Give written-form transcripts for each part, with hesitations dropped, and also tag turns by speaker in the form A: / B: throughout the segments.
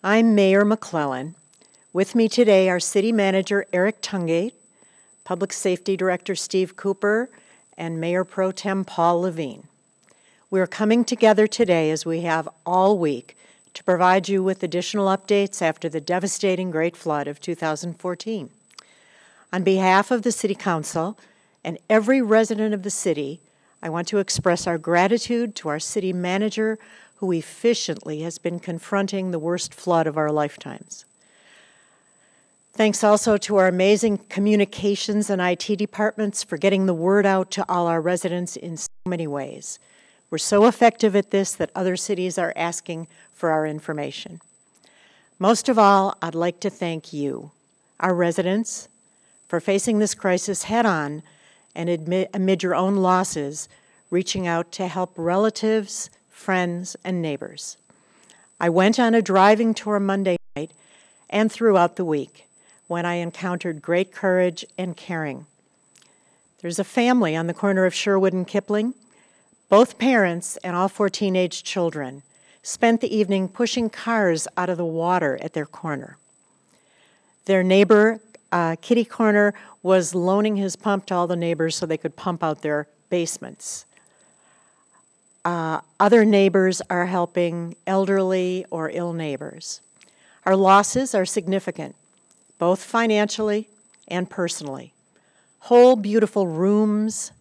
A: I'm Mayor McClellan. With me today are City Manager Eric Tungate, Public Safety Director Steve Cooper, and Mayor Pro Tem Paul Levine. We are coming together today, as we have all week, to provide you with additional updates after the devastating Great Flood of 2014. On behalf of the City Council and every resident of the city, I want to express our gratitude to our City Manager, who efficiently has been confronting the worst flood of our lifetimes. Thanks also to our amazing communications and IT departments for getting the word out to all our residents in so many ways. We're so effective at this that other cities are asking for our information. Most of all, I'd like to thank you, our residents, for facing this crisis head-on and amid your own losses, reaching out to help relatives, friends, and neighbors. I went on a driving tour Monday night and throughout the week when I encountered great courage and caring. There's a family on the corner of Sherwood and Kipling. Both parents and all 4 teenage children spent the evening pushing cars out of the water at their corner. Their neighbor, Kitty Corner, was loaning his pump to all the neighbors so they could pump out their basements. Other neighbors are helping elderly or ill neighbors. Our losses are significant, both financially and personally. Whole beautiful rooms,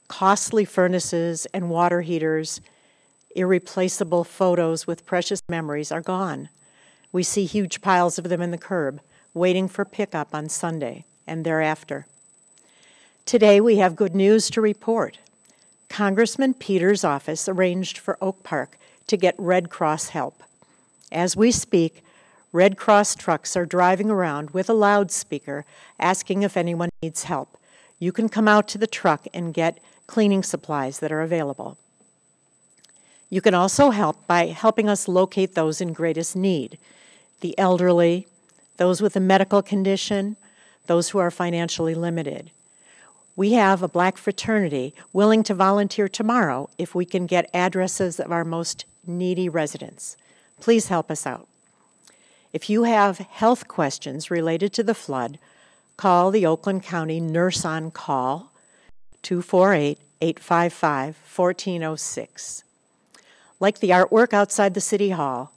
A: costly furnaces and water heaters, irreplaceable photos with precious memories are gone. We see huge piles of them in the curb, waiting for pickup on Sunday and thereafter. Today we have good news to report. Congressman Peters' office arranged for Oak Park to get Red Cross help. As we speak, Red Cross trucks are driving around with a loudspeaker asking if anyone needs help. You can come out to the truck and get cleaning supplies that are available. You can also help by helping us locate those in greatest need, the elderly, those with a medical condition, those who are financially limited. We have a Black fraternity willing to volunteer tomorrow if we can get addresses of our most needy residents. Please help us out. If you have health questions related to the flood, call the Oakland County Nurse on Call, 248-855-1406. Like the artwork outside the City Hall,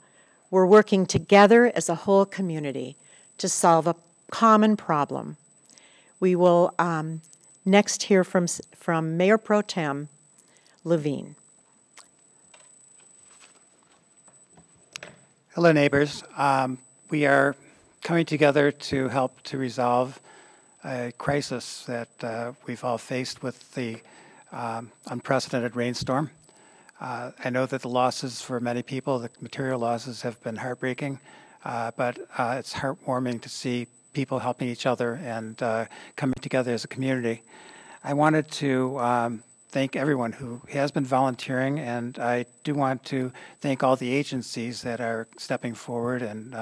A: we're working together as a whole community to solve a common problem. We will next hear from Mayor Pro Tem Levine.
B: Hello, neighbors. We are coming together to help to resolve a crisis that we've all faced with the unprecedented rainstorm. I know that the losses for many people, the material losses, have been heartbreaking, but it's heartwarming to see people helping each other and coming together as a community. I wanted to thank everyone who has been volunteering, and I do want to thank all the agencies that are stepping forward and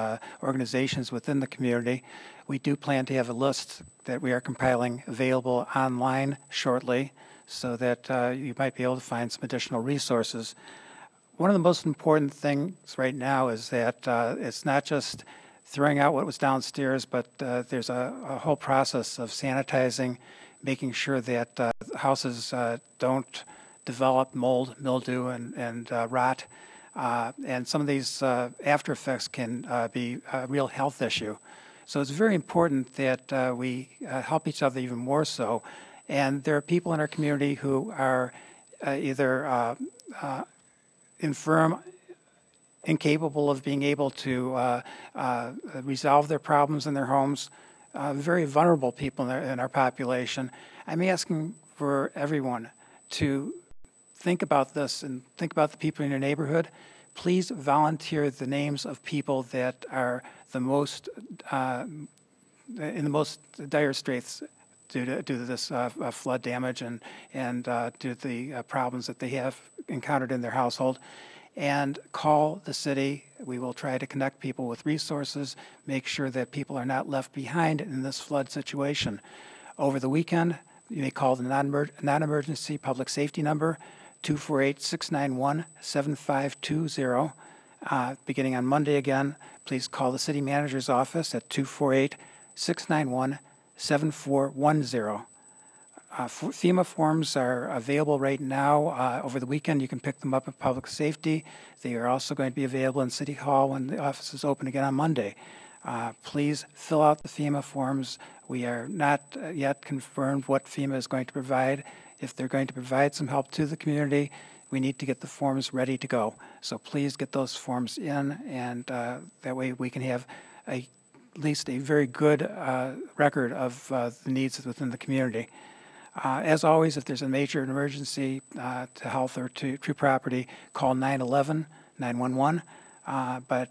B: organizations within the community. We do plan to have a list that we are compiling available online shortly so that you might be able to find some additional resources. One of the most important things right now is that it's not just throwing out what was downstairs, but there's a whole process of sanitizing, making sure that houses don't develop mold, mildew, and rot. And some of these after effects can be a real health issue. So it's very important that we help each other even more so. And there are people in our community who are either infirm, incapable of being able to resolve their problems in their homes, very vulnerable people in our population. I'm asking for everyone to think about this and think about the people in your neighborhood. Please volunteer the names of people that are the most in the most dire straits due to this flood damage and due to the problems that they have encountered in their household. And call the city. We will try to connect people with resources, make sure that people are not left behind in this flood situation. Over the weekend, you may call the non-emergency public safety number, 248-691-7520. beginning on Monday again, please call the city manager's office at 248-691-7410. FEMA forms are available right now. Over the weekend, you can pick them up in public safety. They are also going to be available in City Hall when the office is open again on Monday. Please fill out the FEMA forms. We are not yet confirmed what FEMA is going to provide. If they're going to provide some help to the community, we need to get the forms ready to go. So please get those forms in, and that way we can have at least a very good record of the needs within the community. As always, if there's a major emergency to health or to property, call 911, 911. But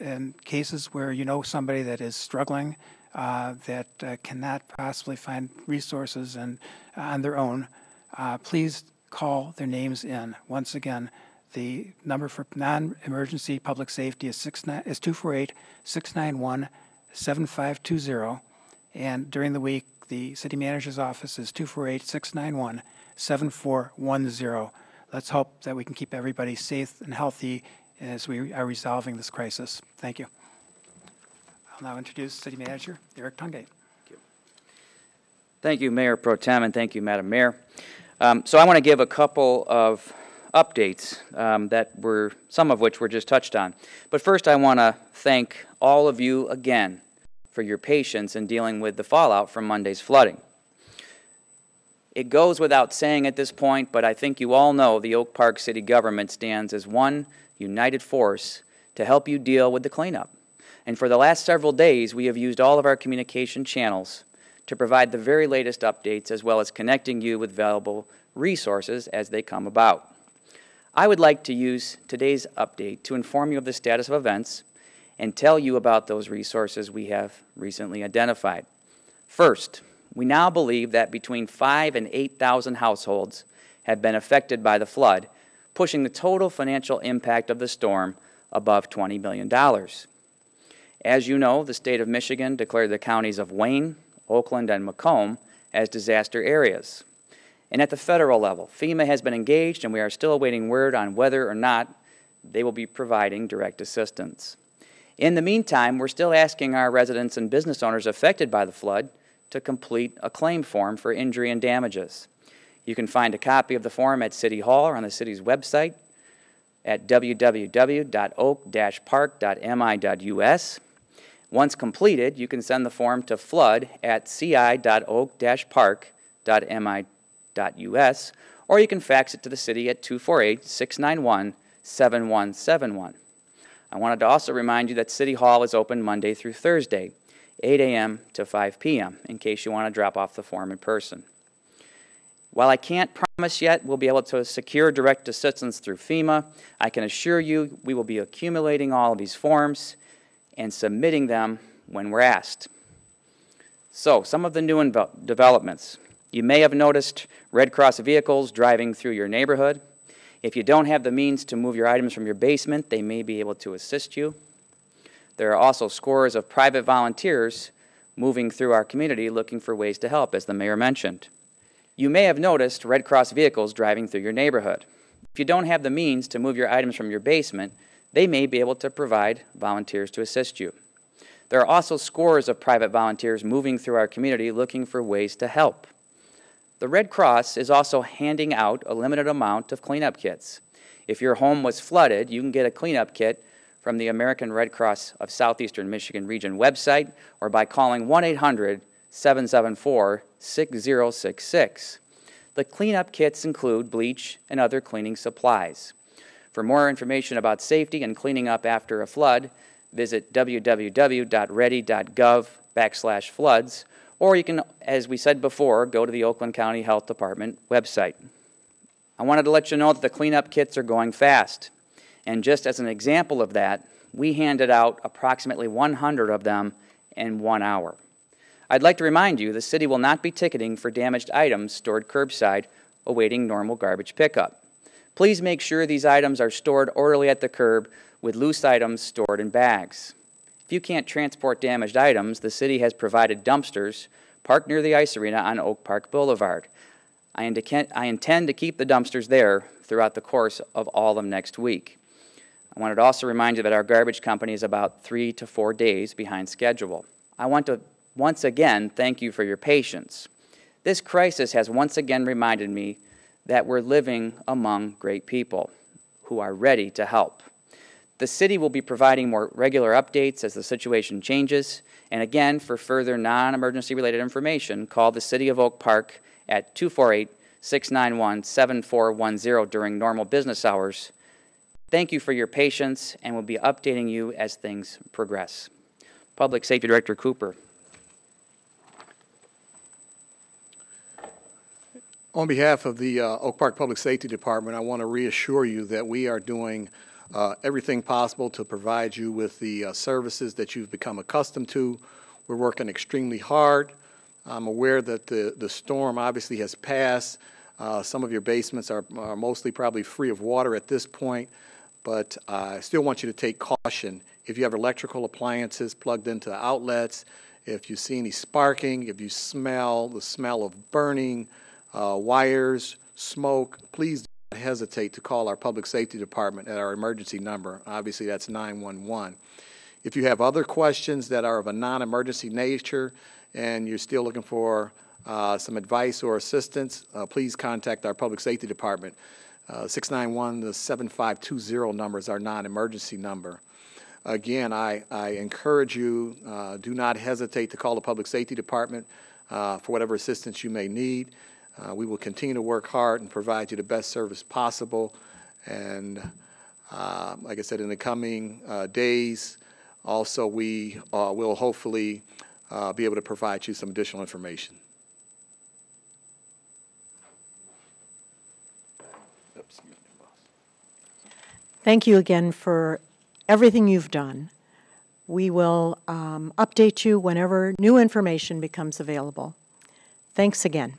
B: in cases where you know somebody that is struggling, that cannot possibly find resources on their own, please call their names in. Once again, the number for non-emergency public safety is 248-691-7520. And during the week, the city manager's office is 248-691-7410. Let's hope that we can keep everybody safe and healthy as we are resolving this crisis. Thank you. I'll now introduce City Manager Eric Tungate.
C: Thank you, Mayor Pro Tem, and thank you, Madam Mayor. So I want to give a couple of updates some of which were just touched on. But first, I want to thank all of you again for your patience in dealing with the fallout from Monday's flooding. It goes without saying at this point, but I think you all know the Oak Park City government stands as one united force to help you deal with the cleanup. And for the last several days, we have used all of our communication channels to provide the very latest updates, as well as connecting you with valuable resources as they come about. I would like to use today's update to inform you of the status of events and tell you about those resources we have recently identified. First, we now believe that between 5,000 and 8,000 households have been affected by the flood, pushing the total financial impact of the storm above $20 million. As you know, the state of Michigan declared the counties of Wayne, Oakland, and Macomb as disaster areas. And at the federal level, FEMA has been engaged, and we are still awaiting word on whether or not they will be providing direct assistance. In the meantime, we're still asking our residents and business owners affected by the flood to complete a claim form for injury and damages. You can find a copy of the form at City Hall or on the city's website at www.oak-park.mi.us. Once completed, you can send the form to flood@ci.oak-park.mi.us, or you can fax it to the city at 248-691-7171. I wanted to also remind you that City Hall is open Monday through Thursday, 8 a.m. to 5 p.m., in case you want to drop off the form in person. While I can't promise yet we'll be able to secure direct assistance through FEMA, I can assure you we will be accumulating all of these forms and submitting them when we're asked. So, some of the new developments. You may have noticed Red Cross vehicles driving through your neighborhood. If you don't have the means to move your items from your basement, they may be able to assist you. There are also scores of private volunteers moving through our community looking for ways to help, as the mayor mentioned. You may have noticed Red Cross vehicles driving through your neighborhood. If you don't have the means to move your items from your basement, they may be able to provide volunteers to assist you. There are also scores of private volunteers moving through our community looking for ways to help. The Red Cross is also handing out a limited amount of cleanup kits. If your home was flooded, you can get a cleanup kit from the American Red Cross of Southeastern Michigan Region website or by calling 1-800-774-6066. The cleanup kits include bleach and other cleaning supplies. For more information about safety and cleaning up after a flood, visit www.ready.gov/floods, or you can, as we said before, go to the Oakland County Health Department website. I wanted to let you know that the cleanup kits are going fast. And just as an example of that, we handed out approximately 100 of them in 1 hour. I'd like to remind you the city will not be ticketing for damaged items stored curbside awaiting normal garbage pickup. Please make sure these items are stored orderly at the curb with loose items stored in bags. If you can't transport damaged items, the city has provided dumpsters parked near the ice arena on Oak Park Boulevard. I intend to keep the dumpsters there throughout the course of all of next week. I wanted to also remind you that our garbage company is about 3 to 4 days behind schedule. I want to once again thank you for your patience. This crisis has once again reminded me that we're living among great people who are ready to help. The city will be providing more regular updates as the situation changes, and again, for further non-emergency related information, call the City of Oak Park at 248-691-7410 during normal business hours. Thank you for your patience, and we'll be updating you as things progress. Public Safety Director Cooper.
D: On behalf of the Oak Park Public Safety Department, I want to reassure you that we are doing everything possible to provide you with the services that you've become accustomed to. We're working extremely hard. I'm aware that the storm obviously has passed. Some of your basements are mostly probably free of water at this point, but I still want you to take caution. If you have electrical appliances plugged into outlets, if you see any sparking, if you smell the smell of burning wires, smoke, please do not hesitate to call our Public Safety Department at our emergency number. Obviously, that's 911. If you have other questions that are of a non-emergency nature and you're still looking for some advice or assistance, please contact our Public Safety Department. 691, the 7520 number is our non-emergency number. Again, I encourage you, do not hesitate to call the Public Safety Department for whatever assistance you may need. We will continue to work hard and provide you the best service possible. And like I said, in the coming days, also we will hopefully be able to provide you some additional information.
A: Thank you again for everything you've done. We will update you whenever new information becomes available. Thanks again.